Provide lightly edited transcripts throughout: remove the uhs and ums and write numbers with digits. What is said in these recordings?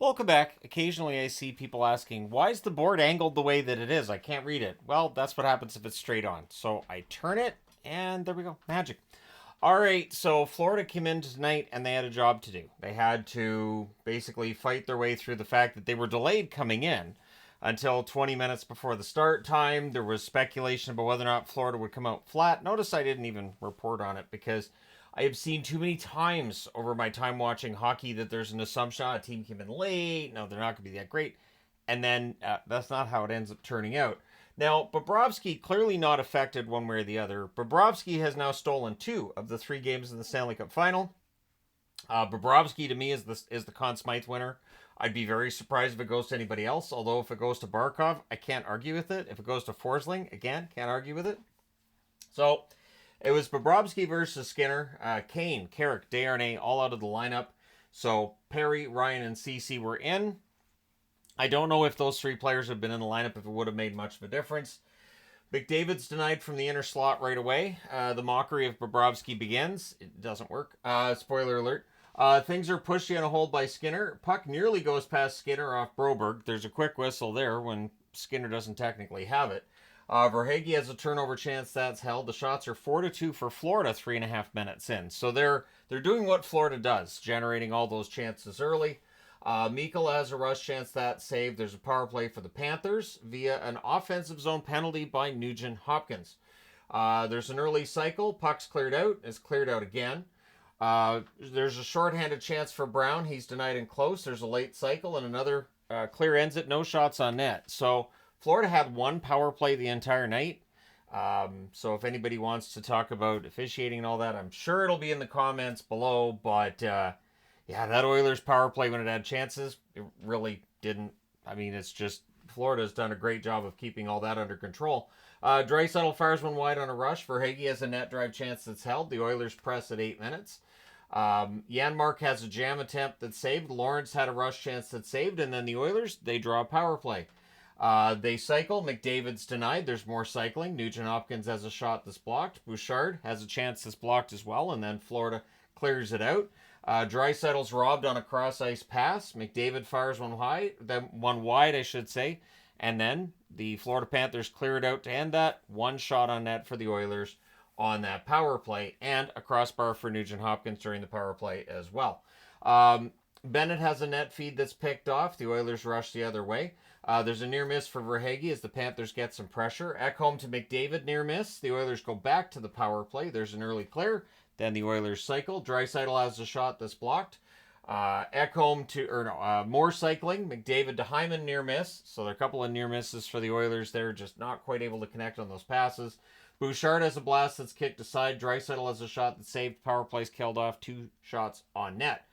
Welcome back. Occasionally I see people asking, why is the board angled the way that it is? I can't read it. Well, that's what happens if it's straight on. So I turn it, and there we go. Magic. All right, so Florida came in tonight and they had a job to do. They had to basically fight their way through the fact that they were delayed coming in until 20 minutes before the start time. There was speculation about whether or not Florida would come out flat. Notice I didn't even report on it because I have seen too many times over my time watching hockey that there's an assumption a team came in late. No, they're not going to be that great. And then that's not how it ends up turning out. Now, Bobrovsky clearly not affected one way or the other. Bobrovsky has now stolen 2 of the 3 games in the Stanley Cup Final. Bobrovsky to me is the Conn Smythe winner. I'd be very surprised if it goes to anybody else. Although if it goes to Barkov, I can't argue with it. If it goes to Forsling, again, can't argue with it. So it was Bobrovsky versus Skinner. Kane, Carrick, Desharnais all out of the lineup. So Perry, Ryan, and Ceci were in. I don't know if those 3 players had been in the lineup if it would have made much of a difference. McDavid's denied from the inner slot right away. The mockery of Bobrovsky begins. It doesn't work. Spoiler alert. Things are pushy on a hold by Skinner. Puck nearly goes past Skinner off Broberg. There's a quick whistle there when Skinner doesn't technically have it. Verhaeghe has a turnover chance that's held. The shots are 4-2 for Florida 3.5 minutes in. So they're doing what Florida does, generating all those chances early. Mikkel has a rush chance that's saved. There's a power play for the Panthers via an offensive zone penalty by Nugent Hopkins. There's an early cycle. Puck's cleared out. It's cleared out again. There's a shorthanded chance for Brown. He's denied in close. There's a late cycle and another clear ends it. No shots on net. So Florida had 1 power play the entire night. So if anybody wants to talk about officiating and all that, I'm sure it'll be in the comments below. But yeah, that Oilers power play when it had chances, it really didn't. I mean, it's just Florida's done a great job of keeping all that under control. Draisaitl fires one wide on a rush. Verhaeghe has a net drive chance that's held. The Oilers press at 8 minutes. Janmark has a jam attempt that's saved. Lawrence had a rush chance that's saved. And then the Oilers, they draw a power play. They cycle. McDavid's denied. There's more cycling. Nugent Hopkins has a shot that's blocked. Bouchard has a chance that's blocked as well. And then Florida clears it out. Draisaitl's robbed on a cross-ice pass. McDavid fires one wide, I should say. And then the Florida Panthers clear it out to end that. 1 shot on net for the Oilers on that power play. And a crossbar for Nugent Hopkins during the power play as well. Bennett has a net feed that's picked off. The Oilers rush the other way. There's a near miss for Verhaeghe as the Panthers get some pressure. Ekholm to McDavid, near miss. The Oilers go back to the power play. There's an early clear. Then the Oilers cycle. Draisaitl has a shot that's blocked. More cycling. McDavid to Hyman, near miss. So there are a couple of near misses for the Oilers there, just not quite able to connect on those passes. Bouchard has a blast that's kicked aside. Draisaitl has a shot that's saved. Power play's killed off. 2 shots on net.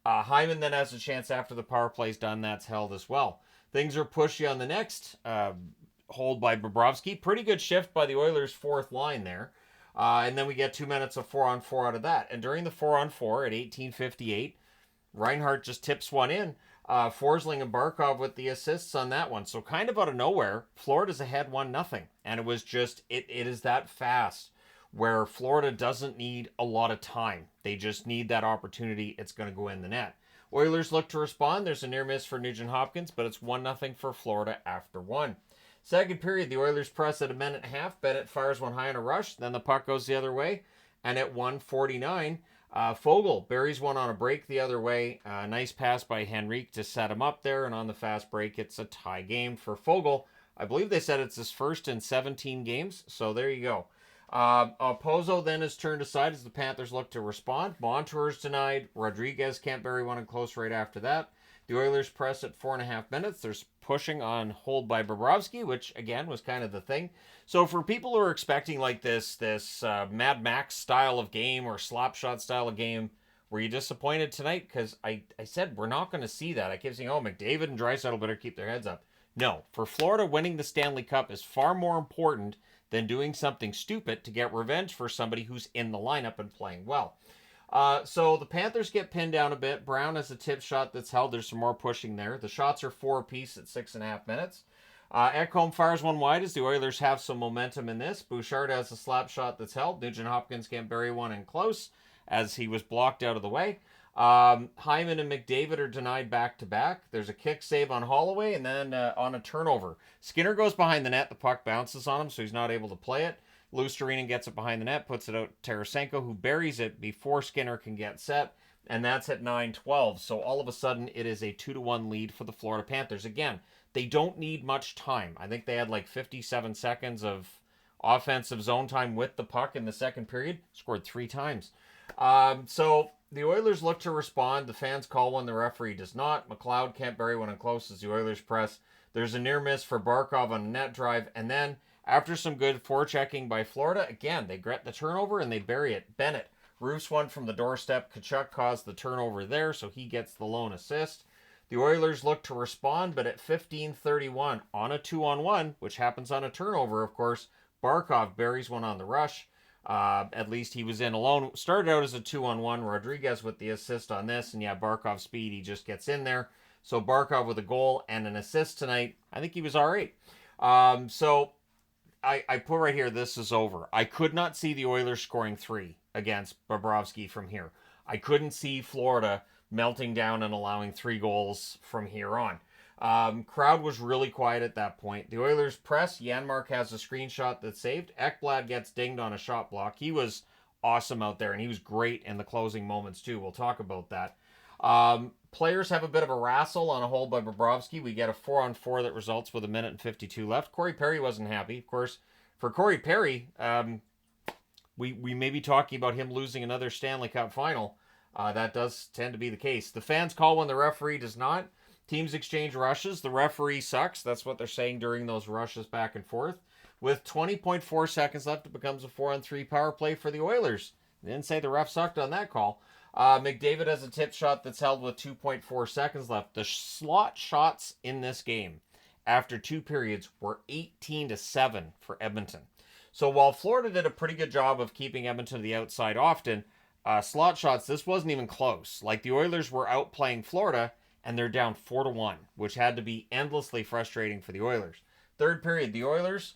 Hyman then has a chance after the power play's done. That's held as well. Things are pushy on the next hold by Bobrovsky. Pretty good shift by the Oilers' 4th line there. And then we get 2 minutes of 4-on-4 out of that. And during the 4-on-4 at 18:58, Reinhart just tips one in. Forsling and Barkov with the assists on that one. So kind of out of nowhere, Florida's ahead 1-0. And it was just, it is that fast where Florida doesn't need a lot of time. They just need that opportunity. It's going to go in the net. Oilers look to respond. There's a near miss for Nugent Hopkins, but it's 1-0 for Florida after 1. Second period, the Oilers press at 1.5. Bennett fires one high on a rush. Then the puck goes the other way. And at 1:49, Foegele buries one on a break the other way. Nice pass by Henrique to set him up there. And on the fast break, it's a tie game for Foegele. I believe they said it's his first in 17 games. So there you go. Pozo then is turned aside as the Panthers look to respond. Montour's denied. Rodriguez can't bury one in close right after that. The Oilers press at 4.5 minutes. There's pushing on hold by Bobrovsky, which again was kind of the thing. So for people who are expecting like this Mad Max style of game or slapshot style of game, were you disappointed tonight? Because I said we're not going to see that. I kept saying, oh, McDavid and Draisaitl better keep their heads up. No, for Florida, winning the Stanley Cup is far more important than doing something stupid to get revenge for somebody who's in the lineup and playing well. So the Panthers get pinned down a bit. Brown has a tip shot that's held. There's some more pushing there. The shots are 4 apiece at 6.5 minutes. Ekholm fires one wide as the Oilers have some momentum in this. Bouchard has a slap shot that's held. Nugent Hopkins can't bury one in close as he was blocked out of the way. Hyman and McDavid are denied back-to-back. There's a kick save on Holloway, and then on a turnover. Skinner goes behind the net. The puck bounces on him, so he's not able to play it. Luostarinen gets it behind the net, puts it out to Tarasenko, who buries it before Skinner can get set, and that's at 9:12. So all of a sudden, it is a 2-1 lead for the Florida Panthers. Again, they don't need much time. I think they had like 57 seconds of offensive zone time with the puck in the second period. Scored 3 times. So the Oilers look to respond. The fans call one. The referee does not. McLeod can't bury one in close as the Oilers press. There's a near miss for Barkov on a net drive. And then after some good forechecking by Florida, again, they get the turnover and they bury it. Bennett roofs one from the doorstep. Tkachuk caused the turnover there, so he gets the lone assist. The Oilers look to respond, but at 15:31 on a 2-on-1, which happens on a turnover, of course, Barkov buries one on the rush. At least he was in alone. Started out as a 2-on-1. Rodriguez with the assist on this. And yeah, Barkov's speed, he just gets in there. So Barkov with a goal and an assist tonight. I think he was all right. So I put right here, this is over. I could not see the Oilers scoring 3 against Bobrovsky from here. I couldn't see Florida melting down and allowing 3 goals from here on. Crowd was really quiet at that point. The Oilers press. Janmark has a screenshot that's saved. Ekblad gets dinged on a shot block. He was awesome out there, and he was great in the closing moments too. We'll talk about that. Players have a bit of a wrestle on a hold by Bobrovsky. We get a 4-on-4 that results with 1:52 left. Corey Perry wasn't happy. Of course, for Corey Perry, we may be talking about him losing another Stanley Cup final. That does tend to be the case. The fans call when the referee does not. Teams exchange rushes. The referee sucks. That's what they're saying during those rushes back and forth. With 20.4 seconds left, it becomes a 4-on-3 power play for the Oilers. They didn't say the ref sucked on that call. McDavid has a tip shot that's held with 2.4 seconds left. The slot shots in this game after 2 periods were 18-7 for Edmonton. So while Florida did a pretty good job of keeping Edmonton to the outside often, slot shots, this wasn't even close. Like the Oilers were outplaying Florida, and they're down 4-1, which had to be endlessly frustrating for the Oilers. Third period, the Oilers,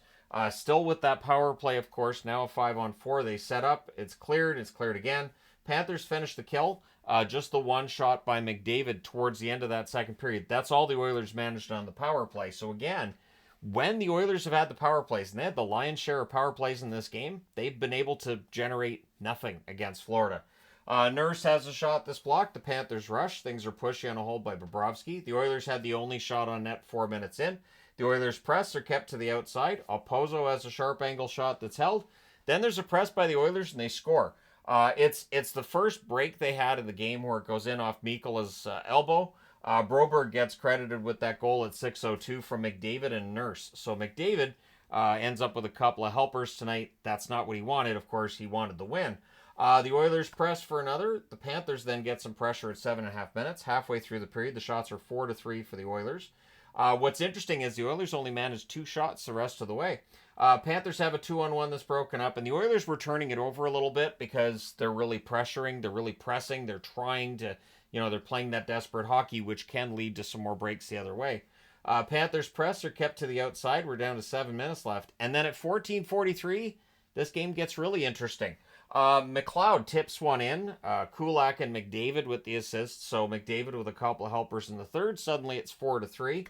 still with that power play, of course, now a 5-on-4. They set up. It's cleared again. Panthers finish the kill. Just the one shot by McDavid towards the end of that second period. That's all the Oilers managed on the power play. So again, when the Oilers have had the power plays, and they had the lion's share of power plays in this game, they've been able to generate nothing against Florida. Nurse has a shot that's blocked. The Panthers rush. Things are pushy on a hold by Bobrovsky. The Oilers had the only shot on net 4 minutes in. The Oilers press. They're kept to the outside. Opozo has a sharp angle shot that's held. Then there's a press by the Oilers, and they score. It's the first break they had in the game where it goes in off Mikola's elbow. Broberg gets credited with that goal at 6:02 from McDavid and Nurse. So McDavid ends up with a couple of helpers tonight. That's not what he wanted. Of course, he wanted the win. The Oilers press for another. The Panthers then get some pressure at 7.5 minutes. Halfway through the period, the shots are 4-3 for the Oilers. What's interesting is the Oilers only managed 2 shots the rest of the way. Panthers have a 2-on-1 that's broken up, and the Oilers were turning it over a little bit because they're really pressuring, they're really pressing, they're trying to, they're playing that desperate hockey, which can lead to some more breaks the other way. Panthers press are kept to the outside. We're down to 7 minutes left. And then at 14:43, this game gets really interesting. McLeod tips one in. Kulak and McDavid with the assists. So McDavid with a couple of helpers in the third. Suddenly it's 4-3.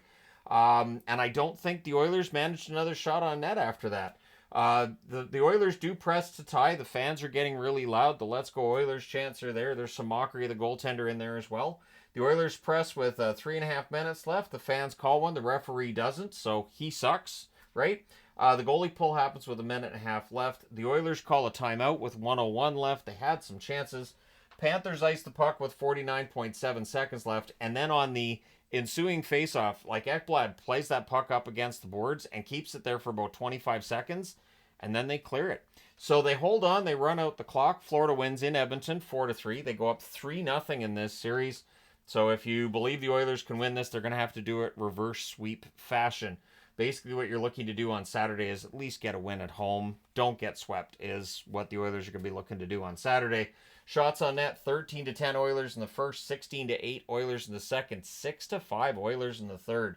And I don't think the Oilers managed another shot on net after that. The Oilers do press to tie. The fans are getting really loud. The Let's Go Oilers chants are there. There's some mockery of the goaltender in there as well. The Oilers press with 3.5 minutes left. The fans call one. The referee doesn't, so he sucks, right? The goalie pull happens with 1.5 minutes left. The Oilers call a timeout with 1:01 left. They had some chances. Panthers ice the puck with 49.7 seconds left. And then on the ensuing faceoff, like Ekblad plays that puck up against the boards and keeps it there for about 25 seconds. And then they clear it. So they hold on. They run out the clock. Florida wins in Edmonton 4-3. They go up 3-0 in this series. So if you believe the Oilers can win this, they're going to have to do it reverse sweep fashion. Basically, what you're looking to do on Saturday is at least get a win at home. Don't get swept is what the Oilers are going to be looking to do on Saturday. Shots on net, 13-10 Oilers in the first, 16-8 Oilers in the second, 6-5 Oilers in the third.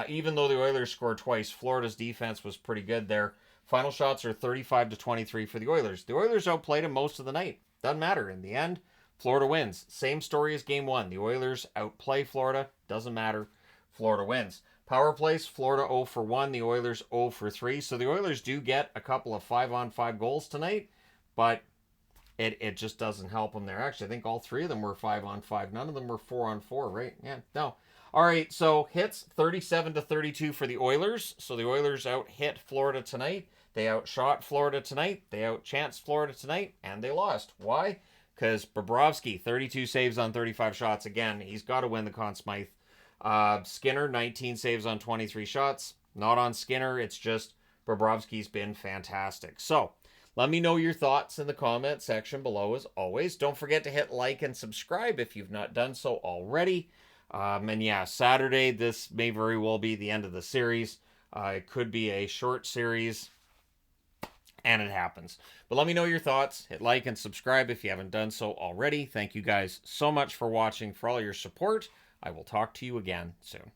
Even though the Oilers scored twice, Florida's defense was pretty good there. Final shots are 35-23 for the Oilers. The Oilers outplayed them most of the night. Doesn't matter. In the end, Florida wins. Same story as game 1. The Oilers outplay Florida. Doesn't matter. Florida wins. Power plays, Florida 0 for 1. The Oilers 0 for 3. So the Oilers do get a couple of 5-on-5 goals tonight, but it just doesn't help them there. Actually, I think all 3 of them were 5-on-5. None of them were 4-on-4, right? Yeah, no. All right, so hits 37-32 for the Oilers. So the Oilers out-hit Florida tonight. They outshot Florida tonight. They outchanced Florida tonight, and they lost. Why? Because Bobrovsky, 32 saves on 35 shots. Again, he's got to win the Conn Smythe. Skinner, 19 saves on 23 shots. Not on Skinner. It's just Bobrovsky's been fantastic. So, let me know your thoughts in the comment section below as always. Don't forget to hit like and subscribe if you've not done so already. And yeah, Saturday, this may very well be the end of the series. It could be a short series, and it happens. But let me know your thoughts. Hit like and subscribe if you haven't done so already. Thank you guys so much for watching, for all your support. I will talk to you again soon.